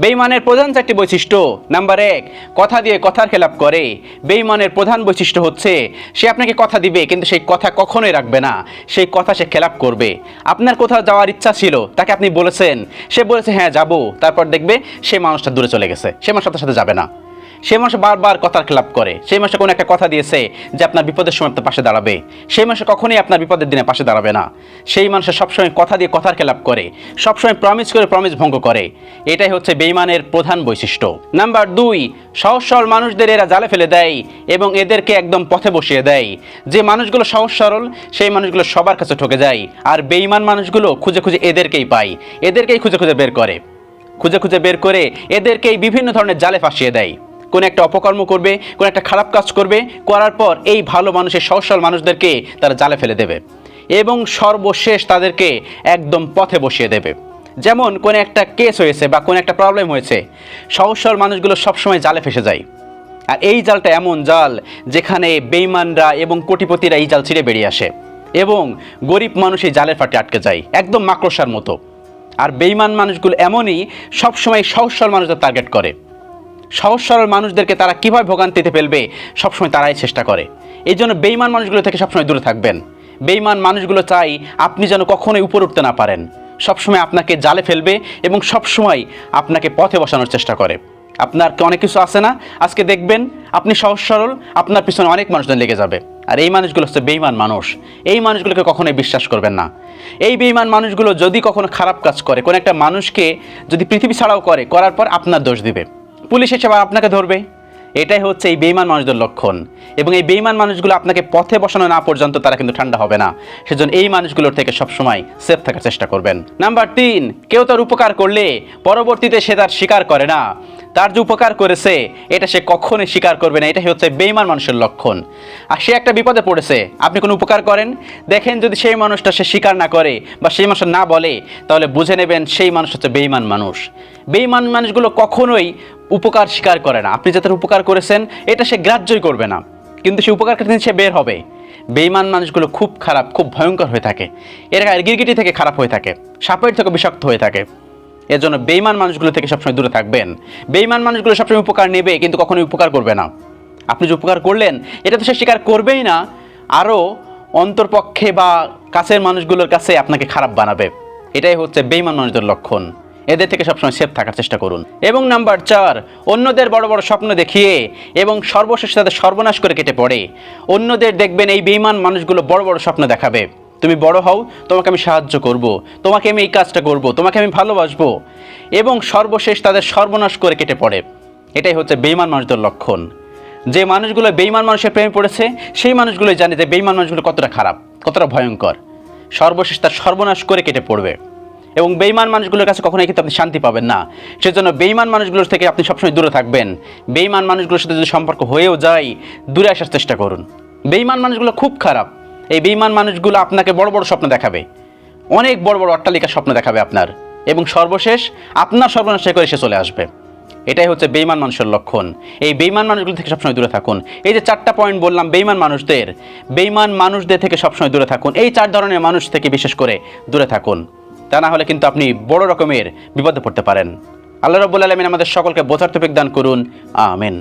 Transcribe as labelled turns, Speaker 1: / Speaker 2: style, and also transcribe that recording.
Speaker 1: বেঈমানের প্রধান চারটি বৈশিষ্ট্য। নাম্বার 1, কথা দিয়ে কথার খেলাপ করে। বেঈমানের প্রধান বৈশিষ্ট্য হচ্ছে সে আপনাকে কথা দিবে কিন্তু সেই কথা কখনোই রাখবে না, সেই কথা সে খেলাপ করবে। আপনার কোথাও যাওয়ার ইচ্ছা ছিল, তাকে আপনি বলেছেন, সে বলেছে হ্যাঁ যাব, তারপর দেখবে সেই মানুষটা দূরে চলে গেছে, সে মানুষ সাথে সাথে যাবে না। সেই মানুষ বারবার কথার খেলাপ করে। সেই মানুষ কোনো একটা কথা দিয়েছে যে আপনার বিপদের সময় আপনার পাশে দাঁড়াবে, সেই মানুষ কখনোই আপনার বিপদের দিনে পাশে দাঁড়াবে না। সেই মানুষের সবসময় কথা দিয়ে কথার খেলাপ করে, সবসময় প্রমিস করে প্রমিস ভঙ্গ করে। এটাই হচ্ছে বেঈমানের প্রধান বৈশিষ্ট্য। নাম্বার 2, সহজ সরল মানুষদের এরা জালে ফেলে দেয় এবং এদেরকে একদম পথে বসিয়ে দেয়। যে মানুষগুলো সহজ সরল সেই মানুষগুলো সবার কাছে ঠকে যায়, আর বেঈমান মানুষগুলো খুঁজে খুঁজে এদেরকেই পায়, এদেরকেই খুঁজে খুঁজে বের করে, খুঁজে খুঁজে বের করে এদেরকেই বিভিন্ন ধরনের জালে ফাঁসিয়ে দেয়। কোন একটা অপকর্ম করবে, কোন একটা খারাপ কাজ করবে, করার পর এই ভালো মানুষের সহজ সরল মানুষদেরকে তারা জালে ফেলে দেবে এবং সর্বশেষ তাদেরকে একদম পথে বসিয়ে দেবে। যেমন কোন একটা কেস হয়েছে বা কোন একটা প্রবলেম হয়েছে, সহজ সরল মানুষগুলো সবসময় জালে ফেসে যায়। আর এই জালটা এমন জাল যেখানে বেঈমানরা এবং কোটিপতিরা এই জাল ছিঁড়ে বেরিয়ে আসে এবং গরিব মানুষ এই জালের ফাটে আটকে যায়, একদম মাকড়সার মতো। আর বেঈমান মানুষগুলো এমনই, সবসময় সহজ সরল মানুষদের টার্গেট করে। সহজ সরল মানুষদেরকে তারা কীভাবে ভোগান্তিতে ফেলবে সবসময় তারাই চেষ্টা করে। এই জন্য বেঈমান মানুষগুলো থেকে সবসময় দূরে থাকবেন। বেঈমান মানুষগুলো চাই আপনি যেন কখনোই উপরে উঠতে না পারেন, সবসময় আপনাকে জালে ফেলবে এবং সবসময় আপনাকে পথে বসানোর চেষ্টা করে। আপনার অনেক কিছু আছে না, আজকে দেখবেন আপনি সহজ সরল, আপনার পিছনে অনেক মানুষজন লেগে যাবে। আর এই মানুষগুলো হচ্ছে বেঈমান মানুষ। এই মানুষগুলোকে কখনোই বিশ্বাস করবেন না। এই বেঈমান মানুষগুলো যদি কখনো খারাপ কাজ করে, কোনো একটা মানুষকে যদি পৃথিবী ছাড়াও করে, করার পর আপনার দোষ দিবে, পুলিশ এসে আপনাকে ধরবে। এটাই হচ্ছে এই বেঈমান মানুষদের লক্ষণ। এবং এই বেঈমান মানুষগুলো আপনাকে পথে বসানো না পর্যন্ত তারা কিন্তু ঠান্ডা হবে না। সেজন্য এই মানুষগুলোর থেকে সবসময় সেফ থাকার চেষ্টা করবেন। নাম্বার 3, কেউ তার উপকার করলে পরবর্তীতে সে তার স্বীকার করে না। তার যে উপকার করেছে এটা সে কখনোই স্বীকার করবে না। এটাই হচ্ছে বেঈমান মানুষের লক্ষণ। আর সে একটা বিপদে পড়েছে, আপনি কোনো উপকার করেন, দেখেন যদি সেই মানুষটা সে স্বীকার না করে বা সেই মানুষ না বলে, তাহলে বুঝে নেবেন সেই মানুষ হচ্ছে বেঈমান মানুষ। বেঈমান মানুষগুলো কখনোই উপকার স্বীকার করে না। আপনি যাদের উপকার করেছেন এটা সে গ্রাহ্যই করবে না, কিন্তু সে উপকার করতে সে বের হবে। বেঈমান মানুষগুলো খুব খারাপ, খুব ভয়ঙ্কর হয়ে থাকে। এরা গিরগিটি থেকে খারাপ হয়ে থাকে, সাপের থেকে বিষাক্ত হয়ে থাকে। এর জন্য বেঈমান মানুষগুলো থেকে সবসময় দূরে থাকবেন। বেঈমান মানুষগুলো সবসময় উপকার নেবে কিন্তু কখনোই উপকার করবে না। আপনি যে উপকার করলেন এটা তো সে স্বীকার করবেই না, আরও অন্তরপক্ষে বা কাছের মানুষগুলোর কাছে আপনাকে খারাপ বানাবে। এটাই হচ্ছে বেঈমান মানুষদের লক্ষণ। এদের থেকে সবসময় সেফ থাকার চেষ্টা করুন। এবং নাম্বার 4, অন্যদের বড় বড় স্বপ্ন দেখিয়ে এবং সর্বশেষ তাদের সর্বনাশ করে কেটে পড়ে। অন্যদের দেখবেন এই বেঈমান মানুষগুলো বড় বড় স্বপ্ন দেখাবে, তুমি বড় হও, তোমাকে আমি সাহায্য করব, তোমাকে আমি এই কাজটা করব, তোমাকে আমি ভালোবাসবো, এবং সর্বশেষ তাদের সর্বনাশ করে কেটে পড়ে। এটাই হচ্ছে বেঈমান মানুষদের লক্ষণ। যে মানুষগুলো বেঈমান মানুষের প্রেমে পড়েছে সেই মানুষগুলোই জানে যে বেঈমান মানুষগুলো কতটা খারাপ, কতটা ভয়ঙ্কর। সর্বশেষ তার সর্বনাশ করে কেটে পড়বে। এবং বেঈমান মানুষগুলোর কাছে কখনোই কিন্তু আপনি শান্তি পাবেন না। সেজন্য বেঈমান মানুষগুলোর থেকে আপনি সবসময় দূরে থাকবেন। বেঈমান মানুষগুলোর সাথে যদি সম্পর্ক হয়েও যায়, দূরে আসার চেষ্টা করুন। বেঈমান মানুষগুলো খুব খারাপ। এই বেঈমান মানুষগুলো আপনাকে বড় বড় স্বপ্ন দেখাবে, অনেক বড় বড় অট্টালিকার স্বপ্ন দেখাবে আপনার, এবং সর্বশেষ আপনার সর্বনাশ করে এসে চলে আসবে। এটাই হচ্ছে বেঈমান মানুষের লক্ষণ। এই বেঈমান মানুষগুলো থেকে সবসময় দূরে থাকুন। এই যে 4টা পয়েন্ট বললাম বেঈমান মানুষদের থেকে সবসময় দূরে থাকুন। এই 4 ধরনের মানুষ থেকে বিশেষ করে দূরে থাকুন, তা না হলে কিন্তু আপনি বড় রকমের বিপদে পড়তে পারেন। আল্লাহ রাব্বুল আলামিন আমাদের সকলকে বোঝার তৌফিক দান করুন। আমিন।